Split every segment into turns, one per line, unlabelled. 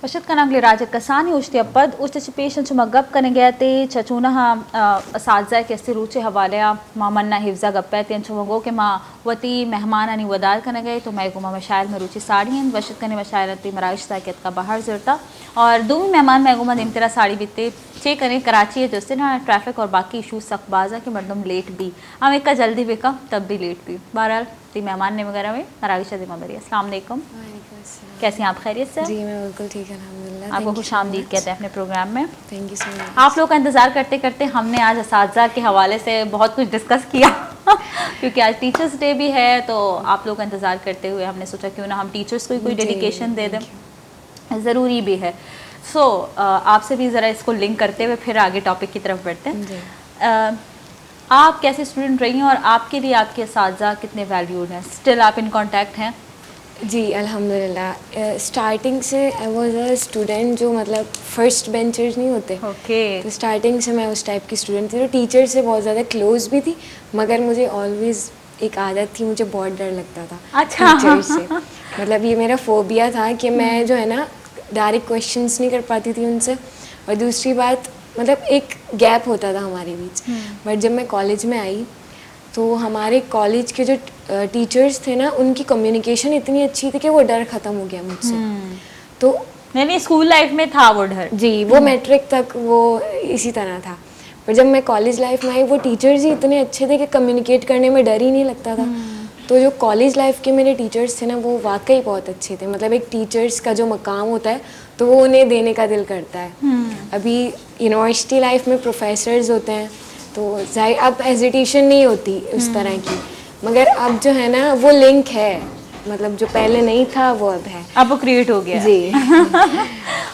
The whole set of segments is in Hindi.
वशद कनागले राज कसानी उश्ते पद उश्ते पेशेंट मगब कने गया ते चचूना असाजा के अस्ती रूचे हवाले मामन्ना हिफ्जा गप्पे ते चुमगो के माँ वती मेहमान अनि वदार कने गए तो मैं गुमा मशाइल में रुचि साड़ी वशद कने मशाइल ती मराइश साकियत का बाहर जरता और दो मेहमान मैं गुमा दिन तेरा साड़ी बीते चे कने कराची है दोस्ते ना ट्रैफिक और बाकी इशूज सख्त बाजा के मर्दम लेट भी हम एक का जल्दी बेका तब भी लेट भी बहरहाल ती मेहमान ने वगैरह में मराइश दिमा बरी अस्सलाम वालेकुम। कैसी हैं आप? खैरियत से?
जी मैं बिल्कुल ठीक है अल्हम्दुलिल्लाह।
आपको खुशामदीद कहते हैं अपने प्रोग्राम में।
Thank you so much.
आप लोग का इंतज़ार करते करते हमने आज असातिज़ा के हवाले से बहुत कुछ डिस्कस किया क्योंकि आज टीचर्स डे भी है तो आप लोग का इंतज़ार करते हुए हमने सोचा क्यों ना हम टीचर्स को कोई डेडिकेशन दे दें, ज़रूरी भी है। सो आपसे भी ज़रा इसको लिंक करते हुए फिर आगे टॉपिक की तरफ बढ़ते हैं। आप कैसे स्टूडेंट रही हैं और आपके लिए आपके असातिज़ा कितने वैल्यूड हैं? स्टिल आप इन कॉन्टैक्ट हैं?
जी अल्हम्दुलिल्लाह। स्टार्टिंग से आई वाज अ स्टूडेंट जो मतलब फर्स्ट बेंचर्स नहीं होते, तो स्टार्टिंग से मैं उस टाइप की स्टूडेंट थी। तो टीचर से बहुत ज़्यादा क्लोज भी थी, मगर मुझे ऑलवेज़ एक आदत थी, मुझे बहुत डर लगता था टीचर से। मतलब ये मेरा फोबिया था कि मैं जो है ना डायरेक्ट क्वेश्चंस नहीं कर पाती थी उनसे। और दूसरी बात मतलब एक गैप होता था हमारे बीच। बट जब मैं कॉलेज में आई तो हमारे कॉलेज के जो टीचर्स थे ना, उनकी कम्युनिकेशन इतनी अच्छी थी कि वो डर ख़त्म हो गया मुझसे। तो
नहीं स्कूल लाइफ में था वो डर।
जी वो मैट्रिक तक वो इसी तरह था, पर जब मैं कॉलेज लाइफ में आई वो टीचर्स ही इतने अच्छे थे कि कम्युनिकेट करने में डर ही नहीं लगता था। तो जो कॉलेज लाइफ के मेरे टीचर्स थे ना, वो वाकई बहुत अच्छे थे। मतलब एक टीचर्स का जो मकाम होता है तो वो उन्हें देने का दिल करता है। अभी यूनिवर्सिटी लाइफ में प्रोफेसर्स होते हैं तो जाहिर अब हेजिटेशन नहीं होती उस तरह की, मगर अब जो है ना वो लिंक है, मतलब जो पहले नहीं था वो अब है,
अब वो क्रिएट हो गया।
जी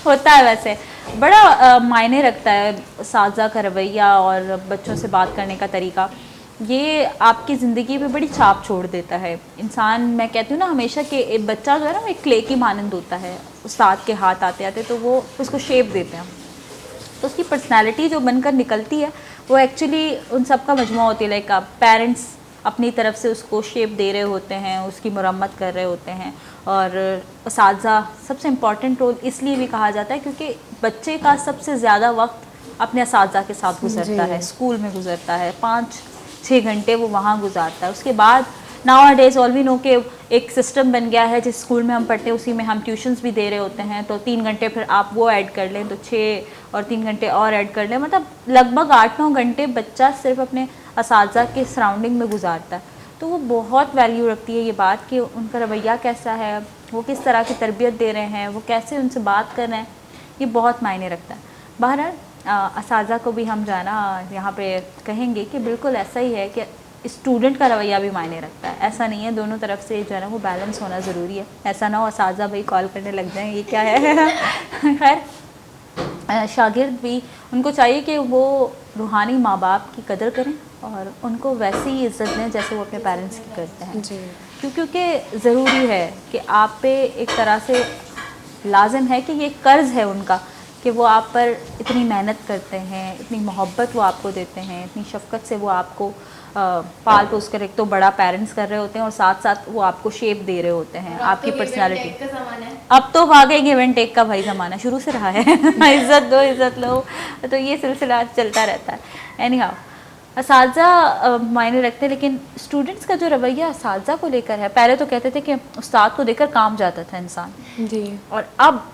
होता है वैसे बड़ा मायने रखता है असातिज़ा का रवैया और बच्चों से बात करने का तरीका। ये आपकी ज़िंदगी में बड़ी छाप छोड़ देता है। इंसान, मैं कहती हूँ ना हमेशा कि एक बच्चा जो है ना वो एक क्ले की मानंद होता है, उस्ताद के हाथ आते आते तो वो उसको शेप देते हैं, तो उसकी पर्सनैलिटी जो बनकर निकलती है वो एक्चुअली उन सब का मजमू होती है। लाइक पेरेंट्स अपनी तरफ से उसको शेप दे रहे होते हैं, उसकी मरम्मत कर रहे होते हैं। और असातिज़ा सबसे इम्पॉर्टेंट रोल इसलिए भी कहा जाता है क्योंकि बच्चे का सबसे ज़्यादा वक्त अपने असातिज़ा के साथ गुजरता है, स्कूल में गुजरता है, 5-6 घंटे वो वहाँ गुजारता है। उसके बाद now days all we know के एक सिस्टम बन गया है, जिस स्कूल में हम पढ़ते हैं उसी में हम ट्यूशन्स भी दे रहे होते हैं, तो 3 घंटे फिर आप वो ऐड कर लें तो 6 और 3 घंटे और ऐड कर लें, मतलब लगभग 8-9 घंटे बच्चा सिर्फ अपने असातिज़ा के सराउंडिंग में गुजारता है। तो वो बहुत वैल्यू रखती है ये बात कि उनका रवैया कैसा है, वो किस तरह की तरबियत दे रहे हैं, वो कैसे उनसे बात कर रहे हैं, ये बहुत मायने रखता है। बहरहाल असातिज़ा को भी हम जाना यहाँ पे कहेंगे कि बिल्कुल ऐसा ही है कि स्टूडेंट का रवैया भी मायने रखता है। ऐसा नहीं है, दोनों तरफ से जो है ना वो बैलेंस होना ज़रूरी है। ऐसा ना हो असातिज़ा भाई कॉल करने लग जाएं ये क्या है खैर शागिर्द भी उनको चाहिए कि वो रूहानी माँ बाप की कदर करें और उनको वैसी ही इज़्ज़त दें जैसे वो अपने पेरेंट्स की करते हैं
जी।
क्योंकि ज़रूरी है कि आप पे एक तरह से लाजिम है कि ये कर्ज़ है उनका कि वो आप पर इतनी मेहनत करते हैं, इतनी मोहब्बत वो आपको देते हैं, इतनी शफ़क़त से वो आपको पाल पोस कर एक तो बड़ा पेरेंट्स कर रहे होते हैं और साथ साथ वो आपको शेप दे रहे होते हैं आपकी पर्सनालिटी। अब तो वाकई गिव एंड टेक का भाई ज़माना शुरू से रहा है इज़्ज़त दो इज़्ज़त लो, तो ये सिलसिला चलता रहता है। एनी हाउ असातिज़ा मायने रखते हैं, लेकिन स्टूडेंट्स का जो रवैया असातिज़ा को लेकर है, पहले तो कहते थे कि उस्ताद को देकर काम जाता था इंसान
जी, और
अब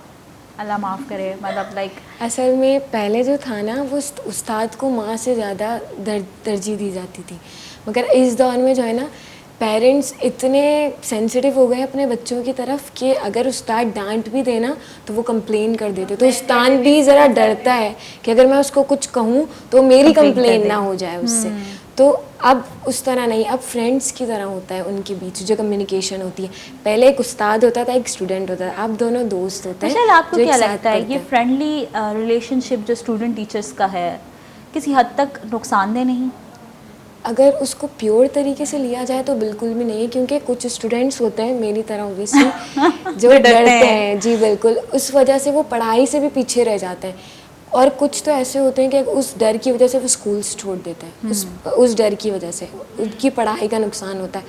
अल्लाह माफ़ करे मतलब लाइक
असल में पहले जो था ना वो उस्ताद को माँ से ज़्यादा तरजीह दी जाती थी, मगर इस दौर में जो है ना पेरेंट्स इतने सेंसिटिव हो गए अपने बच्चों की तरफ कि अगर उस्ताद डांट भी देना तो वो कंप्लेन कर देते, तो उस्ताद भी ज़रा डरता है कि अगर मैं उसको कुछ कहूँ तो मेरी कंप्लेन ना हो जाए उससे। तो अब उस तरह नहीं, अब फ्रेंड्स की तरह होता है उनके बीच जो कम्युनिकेशन होती है। पहले एक उस्ताद होता था, एक स्टूडेंट होता था, अब दोनों दोस्त होते हैं।
अच्छा, आपको क्या लगता है ये फ्रेंडली रिलेशनशिप जो स्टूडेंट टीचर्स का है किसी हद तक नुकसानदेह नहीं?
अगर उसको प्योर तरीके से लिया जाए तो बिल्कुल भी नहीं है, क्योंकि कुछ स्टूडेंट्स होते हैं मेरी तरह ओब्वियसली जो डरते हैं। जी बिल्कुल, उस वजह से वो पढ़ाई से भी पीछे रह जाते हैं। और कुछ तो ऐसे होते हैं कि उस डर की वजह से वो स्कूल्स छोड़ देते हैं, उस डर की वजह से उनकी पढ़ाई का नुकसान होता है।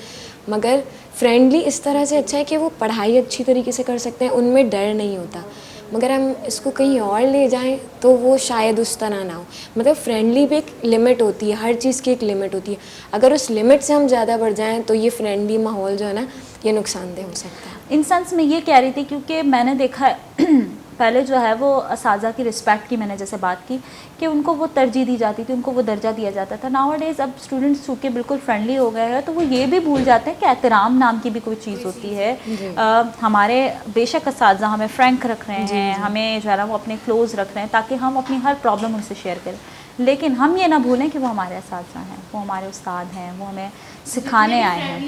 मगर फ्रेंडली इस तरह से अच्छा है कि वो पढ़ाई अच्छी तरीके से कर सकते हैं, उनमें डर नहीं होता। मगर हम इसको कहीं और ले जाएं तो वो शायद उस तरह ना हो। मतलब फ्रेंडली भी एक लिमिट होती है, हर चीज़ की एक लिमिट होती है। अगर उस लिमिट से हम ज़्यादा बढ़ जाएं तो ये फ्रेंडली माहौल जो है ना, ये नुकसानदेह हो सकता है।
इन सेंस में ये कह रही थी क्योंकि मैंने देखा है पहले जो है वो असाजा की रिस्पेक्ट की मैंने जैसे बात की कि उनको वो तरजीह दी जाती थी, उनको वो दर्जा दिया जाता था। नाउ डेज़ अब स्टूडेंट्स चूँकि बिल्कुल फ्रेंडली हो गए हैं तो वो ये भी भूल जाते हैं कि एहतराम नाम की भी कोई चीज़ होती है। हमारे बेशक असाजा हमें फ्रैंक रख रहे हैं, हमें जो है ना वो अपने क्लोज रख रहे हैं ताकि हम अपनी हर प्रॉब्लम उनसे शेयर करें, लेकिन हम ये ना भूलें कि वो हमारे असाजा हैं, वो हमारे उस्ताद हैं, वो हमें सिखाने आए हैं।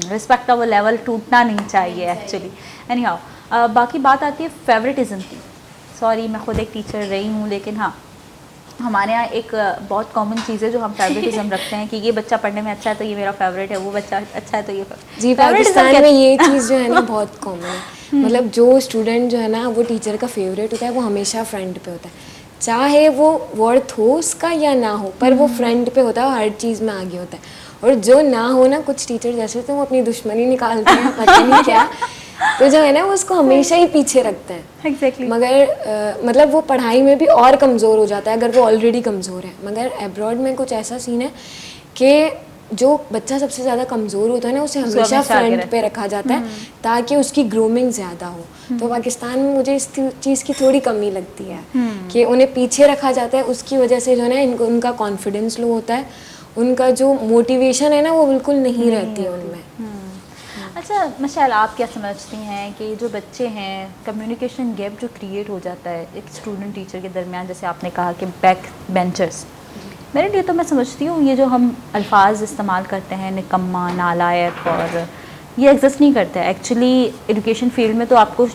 रिस्पेक्ट का वो लेवल टूटना नहीं चाहिए एक्चुअली। एनी हाउ बाकी बात आती है फेवरेटिज़म की। सॉरी मैं खुद एक टीचर रही हूँ, लेकिन हाँ हमारे यहाँ एक बहुत कॉमन चीज़ है जो हम फेवरेटिज़म रखते हैं कि ये बच्चा पढ़ने में अच्छा है तो ये मेरा फेवरेट है, वो बच्चा अच्छा है तो ये
जी। पाकिस्तान में ये चीज़ जो है ना बहुत कॉमन है। मतलब जो स्टूडेंट जो है ना वो टीचर का फेवरेट होता है, वो हमेशा फ्रंट पे होता है, चाहे वो वर्थ हो उसका या ना हो, पर वो फ्रंट पे होता है, हर चीज़ में आगे होता है। और जो ना हो ना, कुछ टीचर जैसे होते हैं वो अपनी दुश्मनी निकालते हैं पता नहीं क्या, तो जो है ना वो उसको हमेशा ही पीछे रखते हैं।
Exactly.
मगर मतलब वो पढ़ाई में भी और कमज़ोर हो जाता है अगर वो ऑलरेडी कमज़ोर है। मगर अब्रॉड में कुछ ऐसा सीन है कि जो बच्चा सबसे ज़्यादा कमज़ोर होता है ना उसे हमेशा फ्रंट पे रखा जाता है ताकि उसकी ग्रूमिंग ज़्यादा हो। तो पाकिस्तान में मुझे इस चीज़ की थोड़ी कमी लगती है कि उन्हें पीछे रखा जाता है, उसकी वजह से जो है ना इनको उनका कॉन्फिडेंस लो होता है, उनका जो मोटिवेशन है ना वो बिल्कुल नहीं रहती है उनमें।
अच्छा मशाल, आप क्या समझती हैं कि जो बच्चे हैं कम्युनिकेशन गैप जो क्रिएट हो जाता है एक स्टूडेंट टीचर के दरमियान, जैसे आपने कहा कि बैक बेंचर्स, मेरे लिए तो मैं समझती हूँ ये जो हम अल्फाज इस्तेमाल करते हैं निकम्मा, नालायक, और ये एग्जिस्ट नहीं करता है एक्चुअली। एजुकेशन फील्ड में तो आपको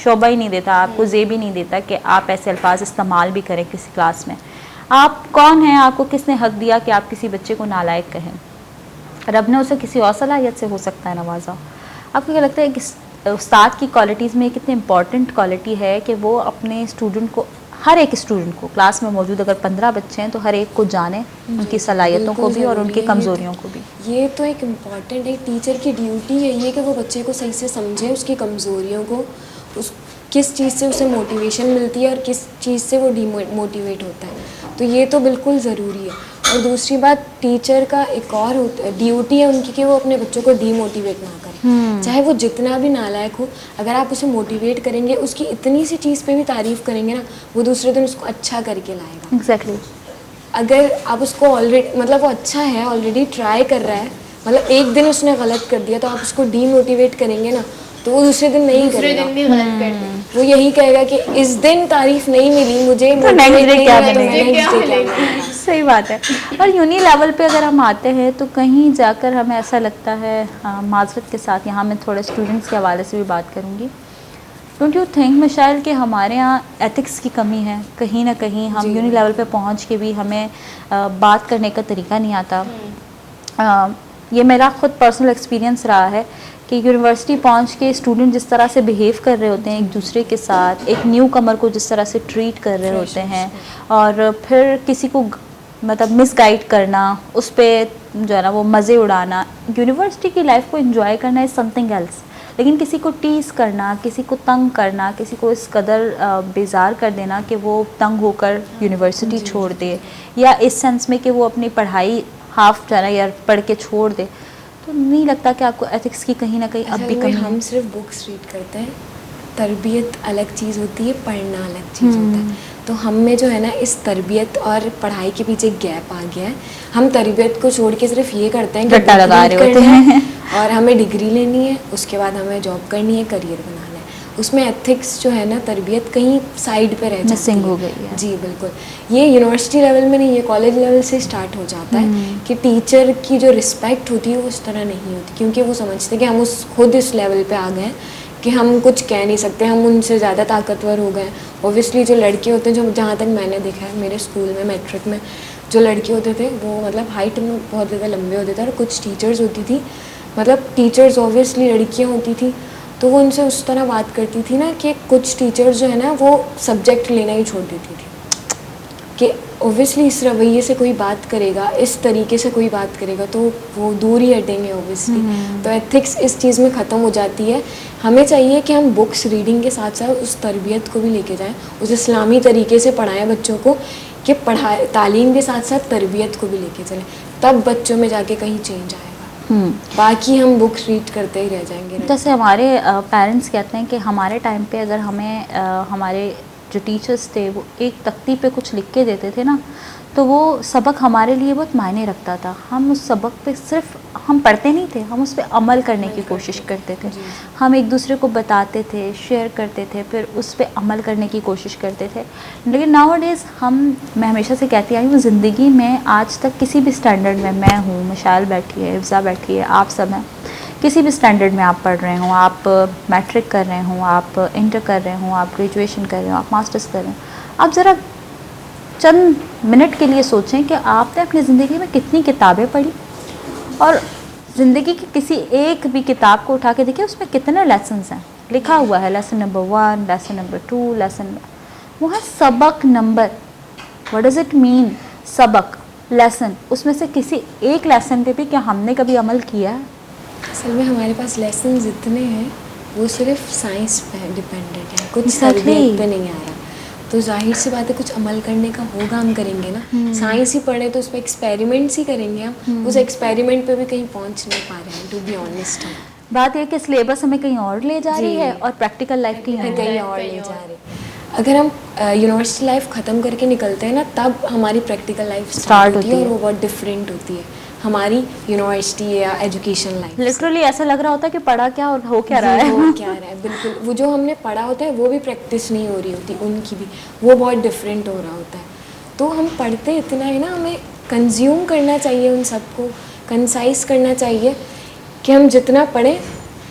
शोभा ही नहीं देता, आपको जेब ही नहीं देता कि आप ऐसे अल्फाज इस्तेमाल भी करें किसी क्लास में। आप कौन हैं, आपको किसने हक दिया कि आप किसी बच्चे को नालायक कहें? रब ने उसे किसी और सलाहियत से हो सकता है नवाजा। आपको क्या लगता है कि उस्ताद की क्वालिटीज़ में कितनी इंपॉर्टेंट क्वालिटी है कि वो अपने स्टूडेंट को, हर एक स्टूडेंट को, क्लास में मौजूद अगर 15 बच्चे हैं तो हर एक को जाने, उनकी सलाहियतों को भी और उनकी कमज़ोरियों को भी।
ये तो एक इम्पॉर्टेंट एक टीचर की ड्यूटी है ये कि वो बच्चे को सही से समझे, उसकी कमज़ोरियों को, उस किस चीज़ से उसे मोटिवेशन मिलती है और किस चीज़ से वो डीमोटिवेट होता है, तो ये तो बिल्कुल ज़रूरी है। और दूसरी बात, टीचर का एक और ड्यूटी है उनकी कि वो अपने बच्चों को डीमोटिवेट ना करें। चाहे वो जितना भी नालायक हो, अगर आप उसे मोटिवेट करेंगे, उसकी इतनी सी चीज़ पे भी तारीफ़ करेंगे ना, वो दूसरे दिन उसको अच्छा करके लाएगा।
एग्जैक्टली।
अगर आप उसको ऑलरेडी, मतलब वो अच्छा है, ऑलरेडी ट्राई कर रहा है, मतलब एक दिन उसने गलत कर दिया तो आप उसको डीमोटिवेट करेंगे ना तो वो दूसरे दिन नहीं करेगा,
दिन भी गलत कर दे।
वो यही कहेगा कि इस दिन तारीफ नहीं मिली मुझे,
तो नेक्स्ट डे क्या
मिलेगा।
सही बात है। और यूनी लेवल पे अगर हम आते हैं तो कहीं जाकर हमें ऐसा लगता है, माजरत के साथ यहाँ मैं थोड़े स्टूडेंट्स के हवाले से भी बात करूँगी, डोंट यू थिंक मिशाइल कि हमारे यहाँ एथिक्स की कमी है? कहीं ना कहीं हम यूनी लेवल पे पहुँच के भी हमें बात करने का तरीका नहीं आता। ये मेरा खुद पर्सनल एक्सपीरियंस रहा है कि यूनिवर्सिटी पहुंच के स्टूडेंट जिस तरह से बिहेव कर रहे होते हैं एक दूसरे के साथ, एक न्यू कमर को जिस तरह से ट्रीट कर रहे होते हैं, और फिर किसी को मतलब मिसगाइड करना, उस पर जो है ना वो मज़े उड़ाना। यूनिवर्सिटी की लाइफ को एंजॉय करना इज़ समथिंग एल्स, लेकिन किसी को टीज़ करना, किसी को तंग करना, किसी को इस कदर बेजार कर देना कि वो तंग होकर यूनिवर्सिटी छोड़ दे, या इस सेंस में कि वो अपनी पढ़ाई हाफ जो है ना या पढ़ के छोड़ दे, तो नहीं लगता कि आपको एथिक्स की कहीं ना कहीं अब भी कमी?
हम सिर्फ बुक्स रीड करते हैं, तरबियत अलग चीज़ होती है, पढ़ना अलग चीज़ होता है। तो हम में जो है ना इस तरबियत और पढ़ाई के पीछे गैप आ गया है। हम तरबियत को छोड़ के सिर्फ ये करते हैं कि
रट्टा लगा रहे होते हैं
और हमें डिग्री लेनी है, उसके बाद हमें जॉब करनी है, करियर बनाना है। उसमें एथिक्स जो है ना, तरबियत कहीं साइड पे रह जाती है,
मिसिंग हो गई है।
जी बिल्कुल। ये यूनिवर्सिटी लेवल में नहीं, ये कॉलेज लेवल से स्टार्ट हो जाता है कि टीचर की जो रिस्पेक्ट होती है वो उस तरह नहीं होती, क्योंकि वो समझते हैं कि हम खुद इस लेवल पे आ गए कि हम कुछ कह नहीं सकते, हम उनसे ज़्यादा ताकतवर हो गए। ओब्वियसली जो लड़के होते हैं, जो जहाँ तक मैंने देखा है मेरे स्कूल में मैट्रिक में, जो लड़के होते थे वो मतलब हाइट में बहुत ज़्यादा लंबे होते थे, और कुछ टीचर्स होती थी, मतलब टीचर्स ऑब्वियसली लड़कियाँ होती थी, तो वो उनसे उस तरह बात करती थी ना कि कुछ टीचर्स जो है ना वो सब्जेक्ट लेना ही छोड़ देती थी कि ओबियसली इस रवैये से कोई बात करेगा, इस तरीके से कोई बात करेगा तो वो दूर ही हटेंगे ओबियसली। तो एथिक्स इस चीज़ में ख़त्म हो जाती है। हमें चाहिए कि हम बुक्स रीडिंग के साथ साथ उस तरबियत को भी लेके जाएं, उस इस्लामी तरीके से पढ़ाएं बच्चों को, कि पढ़ाई तालीम के साथ साथ तरबियत को भी लेके चलें, तब बच्चों में जाके कहीं चेंज आएगा। बाकी हम बुक्स रीड करते ही रह जाएंगे।
जैसे हमारे पेरेंट्स कहते हैं कि हमारे टाइम पे अगर हमें हमारे जो टीचर्स थे वो एक तख्ती पे कुछ लिख के देते थे ना, तो वो सबक हमारे लिए बहुत मायने रखता था। हम उस सबक पे सिर्फ हम पढ़ते नहीं थे, हम उस पर अमल करने की कोशिश करते थे। हम एक दूसरे को बताते थे, शेयर करते थे, फिर उस पर अमल करने की कोशिश करते थे। लेकिन नाउअडेज़ मैं हमेशा से कहती आई हूँ, ज़िंदगी में आज तक किसी भी स्टैंडर्ड में, मैं हूँ, मशाल बैठी है, इफ्ज़ा बैठी है, आप सब हैं, किसी भी स्टैंडर्ड में आप पढ़ रहे हों, आप मैट्रिक कर रहे हों, आप इंटर कर रहे हों, आप ग्रेजुएशन कर रहे हो, आप मास्टर्स कर रहे हो, आप ज़रा चंद मिनट के लिए सोचें कि आपने अपनी ज़िंदगी में कितनी किताबें पढ़ी, और ज़िंदगी की किसी एक भी किताब को उठा के देखिए उसमें कितने लेसन्स हैं। लिखा हुआ है lesson number 1, lesson number 2, lesson, वो है सबक number. What does it mean सबक, लेसन? उसमें से किसी एक लेसन पे भी क्या हमने कभी अमल किया है?
असल में हमारे पास लेसन इतने हैं, वो सिर्फ साइंस पे डिपेंडेंट है, कुछ तरबियत पे नहीं आ रहा। तो जाहिर सी बात है कुछ अमल करने का होगा, हम करेंगे ना। साइंस ही पढ़े तो उस पर एक्सपेरिमेंट्स ही करेंगे हम। उस एक्सपेरिमेंट पे भी कहीं पहुंच नहीं पा रहे हैं, टू बी ऑनेस्ट।
बात यह कि सिलेबस हमें कहीं और ले जा रही है और प्रैक्टिकल लाइफ कहीं
और ले जा रही है। अगर हम यूनिवर्सिटी लाइफ ख़त्म करके निकलते हैं ना, तब हमारी प्रैक्टिकल लाइफ स्टार्ट होती है और वो बहुत डिफरेंट होती है हमारी यूनिवर्सिटी या एजुकेशन लाइफ।
लिटरली ऐसा लग रहा होता है कि पढ़ा क्या और हो क्या रहा है।
हो क्या रहा है, बिल्कुल। वो जो हमने पढ़ा होता है वो भी प्रैक्टिस नहीं हो रही होती, उनकी भी वो बहुत डिफरेंट हो रहा होता है। तो हम पढ़ते इतना है ना, हमें कंज्यूम करना चाहिए, उन सबको कंसाइज करना चाहिए कि हम जितना पढ़ें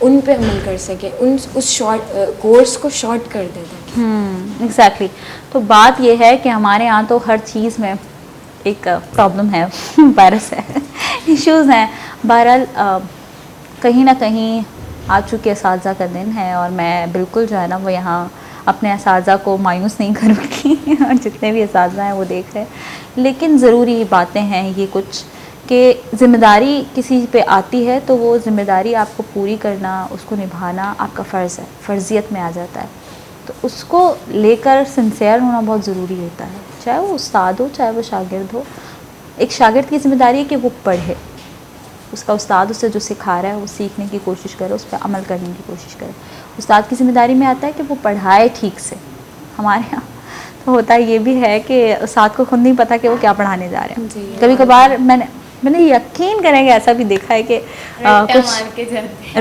उन पे अमल कर सकें, उस शॉर्ट कोर्स को शॉर्ट कर दें।
एग्जैक्टली। तो बात ये है कि हमारे यहाँ तो हर चीज़ में एक प्रॉब्लम है, वायरस है, इश्यूज़ हैं। बहरहाल कहीं ना कहीं आ चुके इसातिज़ा का दिन है, और मैं बिल्कुल जो है ना वो यहाँ अपने इसातिज़ा को मायूस नहीं करूँगी और जितने भी इसातिज़ा हैं वो देख रहे हैं। लेकिन ज़रूरी बातें हैं ये कुछ, कि ज़िम्मेदारी किसी पे आती है तो वो ज़िम्मेदारी आपको पूरी करना, उसको निभाना आपका फ़र्ज़ है, फ़र्ज़ियत में आ जाता है। तो उसको लेकर सिंसियर होना बहुत ज़रूरी होता है, चाहे वो उस्ताद हो चाहे वो शागिर्द हो। एक शागिर्द की ज़िम्मेदारी है कि वो पढ़े, उसका उस्ताद उसे जो सिखा रहा है वो सीखने की कोशिश करे, उस पर अमल करने की कोशिश करे। उस्ताद की ज़िम्मेदारी में आता है कि वो पढ़ाए ठीक से। हमारे यहाँ तो होता ये भी है कि उस्ताद को खुद नहीं पता कि वो क्या पढ़ाने जा रहे हैं। कभी कभार मैंने यकीन करेंगे ऐसा भी देखा है कि कुछ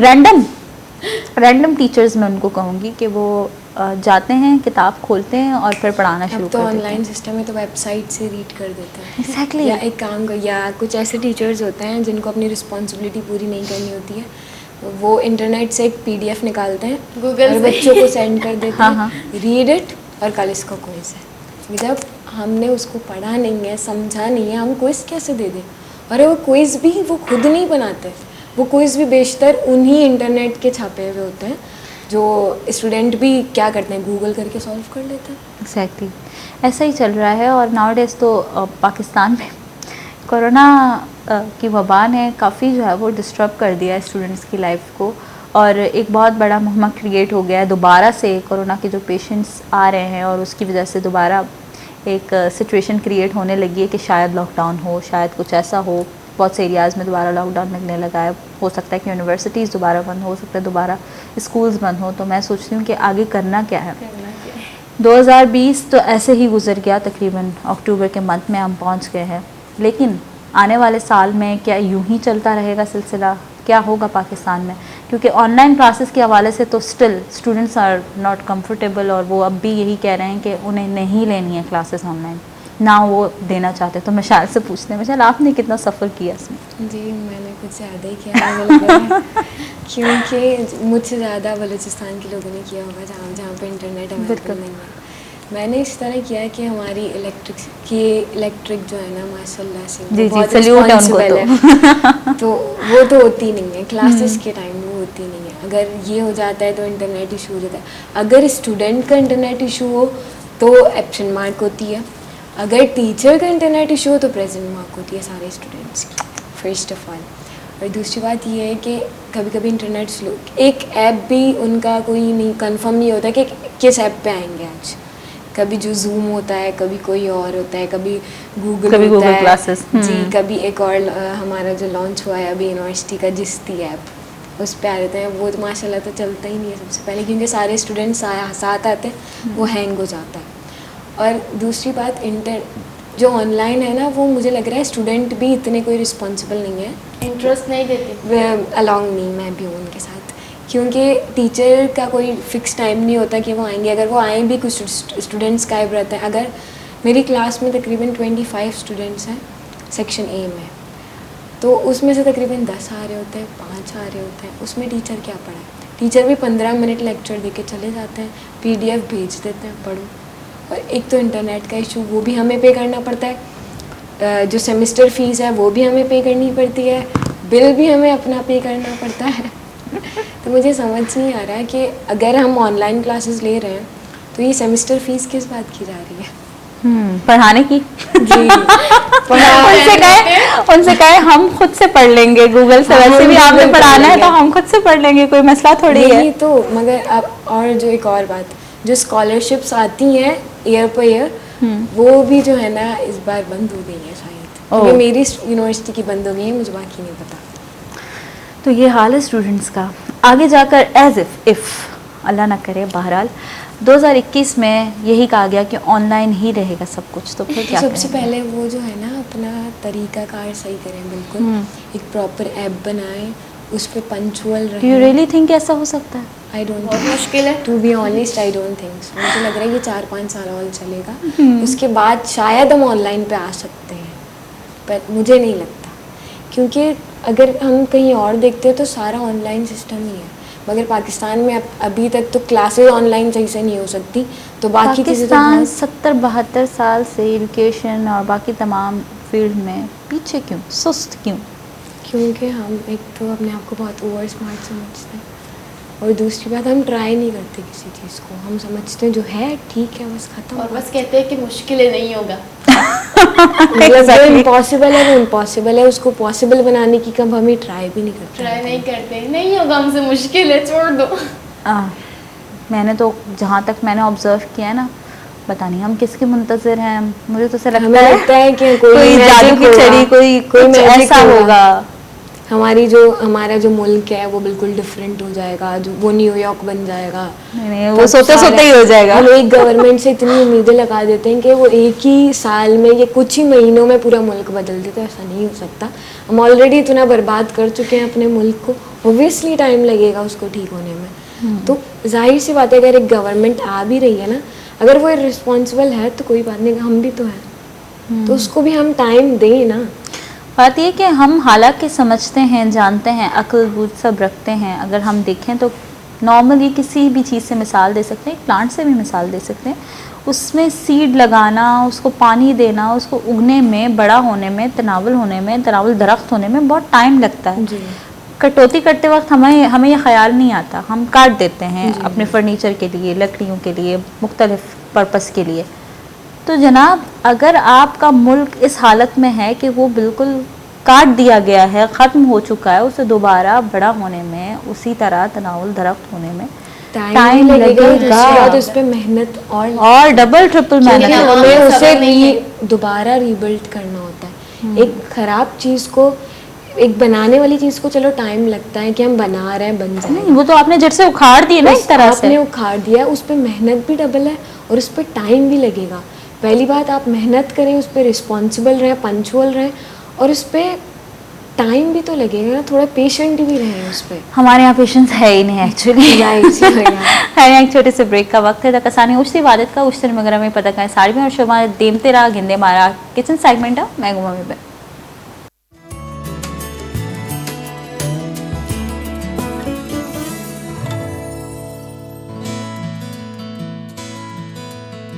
रैंडम टीचर्स, मैं उनको कहूँगी कि वो जाते हैं, किताब खोलते हैं और फिर पढ़ाना शुरू करते हैं।
तो ऑनलाइन सिस्टम है तो वेबसाइट से रीड कर देते हैं।
एग्जैक्टली।
या एक काम कर, या कुछ ऐसे टीचर्स होते हैं जिनको अपनी रिस्पॉन्सिबिलिटी पूरी नहीं करनी होती है, वो इंटरनेट से एक PDF निकालते हैं, गूगल और बच्चों को सेंड कर देते हैं, रीड इट और कल इसका क्विज है। जब हमने उसको पढ़ा नहीं है, समझा नहीं है, हम क्विज कैसे दे दें? और वो क्विज भी वो खुद नहीं बनाते, वो क्विज भी बेशतर उन्हीं इंटरनेट के छापे हुए होते हैं, जो स्टूडेंट भी क्या करते हैं, गूगल करके सॉल्व कर लेते हैं।
एग्जैक्टली, ऐसा ही चल रहा है। और नाउअडेज़ तो पाकिस्तान में कोरोना की वबा ने काफ़ी जो है वो डिस्टर्ब कर दिया है स्टूडेंट्स की लाइफ को, और एक बहुत बड़ा मुहम्मा क्रिएट हो गया है। दोबारा से कोरोना के जो पेशेंट्स आ रहे हैं और उसकी वजह से दोबारा एक सिचुएशन क्रिएट होने लगी है कि शायद लॉकडाउन हो, शायद कुछ ऐसा हो। बहुत से एरियाज़ में दोबारा लॉकडाउन लगने लगा है। हो सकता है कि यूनिवर्सिटीज़ दोबारा बंद हो सकता है, दोबारा स्कूल्स बंद हो। तो मैं सोचती हूँ कि आगे करना क्या है। 2020 तो ऐसे ही गुजर गया, तकरीबन अक्टूबर के मंथ में हम पहुँच गए हैं। लेकिन आने वाले साल में क्या यूं ही चलता रहेगा सिलसिला? क्या होगा पाकिस्तान में? क्योंकि ऑनलाइन क्लासेस के हवाले से तो still students are not comfortable, और वो अब भी यही कह रहे हैं कि उन्हें नहीं लेनी है क्लासेस ऑनलाइन, ना वो देना चाहते। तो मशाल से पूछते हैं, मशाल आपने कितना सफ़र किया इसमें?
जी मैंने कुछ ज़्यादा ही किया क्योंकि मुझसे ज़्यादा बलूचिस्तान के लोगों ने किया होगा, जहाँ पे इंटरनेट अवेलेबल नहीं है। मैंने इस तरह किया कि हमारी इलेक्ट्रिक जो है ना, माशाल्लाह से
जी
बहुत
सल्यूट है उनको।
तो वो तो होती नहीं है क्लासेस के टाइम, वो होती नहीं है। अगर ये हो जाता है तो इंटरनेट इशू हो जाता है। अगर स्टूडेंट का इंटरनेट इशू हो तो एब्सेंट मार्क होती है, अगर टीचर का इंटरनेट इशू हो तो प्रेजेंट मार्क होती है सारे स्टूडेंट्स की, फर्स्ट ऑफ ऑल। और दूसरी बात ये है कि कभी कभी इंटरनेट स्लो, एक ऐप भी उनका कोई नहीं कंफर्म नहीं होता कि किस ऐप पे आएंगे आज। कभी जो जूम होता है, कभी कोई और होता है, कभी गूगल होता है
क्लासेस
जी, कभी एक और हमारा जो लॉन्च हुआ है अभी यूनिवर्सिटी का जिस्ती ऐप, उस पे आ जाते हैं। वो तो माशाल्लाह तो चलता ही नहीं है सबसे पहले, क्योंकि सारे स्टूडेंट्स साथ आते हैं, वो हैंग हो जाता है। और दूसरी बात जो ऑनलाइन है ना, वो मुझे लग रहा है स्टूडेंट भी इतने कोई रिस्पॉन्सिबल नहीं है,
इंटरेस्ट नहीं देते
अलॉन्ग नहीं, मैं भी हूँ उनके साथ, क्योंकि टीचर का कोई फिक्स टाइम नहीं होता कि वो आएंगे। अगर वो आएँ भी, कुछ स्टूडेंट्स गायब रहते हैं। अगर मेरी क्लास में तकरीबन 25 स्टूडेंट्स हैं सेक्शन ए में, तो उसमें से तकरीबन 10 आ रहे होते हैं, 5 आ रहे होते हैं, उसमें टीचर क्या पढ़ाए? टीचर भी 15 मिनट लेक्चर दे के चले जाते हैं, PDF भेज देते हैं, पढ़ो। और एक तो इंटरनेट का इशू, वो भी हमें पे करना पड़ता है, जो सेमेस्टर फ़ीस है वो भी हमें पे करनी पड़ती है, बिल भी हमें अपना पे करना पड़ता है। तो मुझे समझ नहीं आ रहा है कि अगर हम ऑनलाइन क्लासेस ले रहे हैं तो ये सेमेस्टर फ़ीस किस बात की जा रही है?
पढ़ाने की
जी
उनसे कहे हम खुद से पढ़ लेंगे गूगल से, वैसे भी आपने पढ़ाना है तो हम खुद से पढ़ लेंगे, कोई मसला थोड़ी है।
नहीं तो मगर अब और जो एक और बात, जो स्कॉलरशिप्स आती हैं ईयर पर ईयर, वो भी जो है ना इस बार बंद हो गई है शायद, क्योंकि मेरी यूनिवर्सिटी की बंद हो गई है, मुझे बाकी नहीं पता।
तो ये हाल है स्टूडेंट्स का। आगे जाकर एज इफ अल्लाह ना करे, बहरहाल 2021 में यही कहा गया कि ऑनलाइन ही रहेगा सब कुछ, तो फिर क्या
सबसे पहले वो जो है ना अपना तरीकाकार सही करें, बिल्कुल एक प्रॉपर ऐप बनाएं, उस पर पंचुअल रहें।
यू रियली थिंक ऐसा हो सकता है?
आई डोंट
बहुत मुश्किल है,
to be honest, I don't think so. मुझे लग रहा है ये 4-5 साल और चलेगा, उसके बाद शायद हम ऑनलाइन पे आ सकते हैं, पर मुझे नहीं लगता, क्योंकि अगर हम कहीं और देखते हैं तो सारा ऑनलाइन सिस्टम ही है, मगर पाकिस्तान में अभी तक तो क्लासेस ऑनलाइन सही से नहीं हो सकती, तो बाकी चीज़ें तो
पाकिस्तान 70-72 साल से एजुकेशन और बाकी तमाम फील्ड में पीछे क्यों, सुस्त क्यों?
क्योंकि हम एक तो अपने आप को बहुत ओवर स्मार्ट समझते हैं, और दूसरी बात हम ट्राई नहीं करते किसी चीज़ को, हम समझते हैं जो है ठीक है, बस खत्म।
और बस कहते हैं कि मुश्किल नहीं होगा।
मतलब जो इम्पॉसिबल है वो इम्पॉसिबल है, उसको पॉसिबल बनाने की कब हमें ट्राई भी नहीं करते।
ट्राई नहीं करते, नहीं होगा हमसे, मुश्किल है, छोड़ दो।
मैंने तो जहाँ तक मैंने ऑब्जर्व किया है ना, पता नहीं हम किसके मुंतजर हैं, मुझे तो ऐसा
लगता है कि कोई
जादू की छड़ी, कोई ऐसा होगा।
हमारा जो मुल्क है वो बिल्कुल डिफरेंट हो जाएगा, जो वो न्यूयॉर्क बन जाएगा।
नहीं, वो सोते ही हो जाएगा।
हम एक गवर्नमेंट से इतनी उम्मीदें लगा देते हैं कि वो एक ही साल में या कुछ ही महीनों में पूरा मुल्क बदल देते हैं, ऐसा नहीं हो सकता। हम ऑलरेडी इतना बर्बाद कर चुके हैं अपने मुल्क को, ओब्वियसली टाइम लगेगा उसको ठीक होने में। तो जाहिर सी बात है, अगर एक गवर्नमेंट आ भी रही है ना, अगर वो रिस्पॉन्सिबल है तो कोई बात नहीं, हम भी तो हैं, तो उसको भी हम टाइम दें ना।
बात ये कि हम हालांकि समझते हैं, जानते हैं, अक्ल बूझ सब रखते हैं। अगर हम देखें तो नॉर्मली किसी भी चीज़ से मिसाल दे सकते हैं, प्लांट से भी मिसाल दे सकते हैं। उसमें सीड लगाना, उसको पानी देना, उसको उगने में, बड़ा होने में, तनावल होने में, तनावल दरख्त होने में बहुत टाइम लगता है। कटौती करते वक्त हमें यह ख्याल नहीं आता, हम काट देते हैं अपने फर्नीचर के लिए, लकड़ियों के लिए, मुख्तलिफ पर्पस के लिए। तो जनाब, अगर आपका मुल्क इस हालत में है कि वो बिल्कुल काट दिया गया है, ख़त्म हो चुका है, उसे दोबारा बड़ा होने में, उसी तरह तनावल दरख्त होने में टाइम लगेगा,
तो उस पर मेहनत
और डबल ट्रिपल मेहनत,
हमें उसे दोबारा रीबिल्ड करना होता है। एक ख़राब चीज़ को, एक बनाने वाली चीज़ को चलो टाइम लगता है कि हम बना रहे हैं, बन जाए, नहीं,
वो तो आपने जड़ से उखाड़ दिया ना, इस तरह से
आपने उखाड़ दिया, उस पर मेहनत भी डबल है और उस पर टाइम भी लगेगा। पहली बात, आप मेहनत करें, उस पर रिस्पॉन्सिबल रहें, पंचुअल रहें, और उस पर टाइम भी तो लगेगा ना, थोड़ा पेशेंट भी रहें उस पर।
हमारे यहाँ पेशेंस है ही नहीं एक्चुअली। एक छोटे से ब्रेक का वक्त है, कसानी उश्ती इबादत का उश्तन वगैरह में पता का साड़ी में और शुमा देमते रहा गिंदे मारा किचन सेगमेंट है मैं घुमा में पे।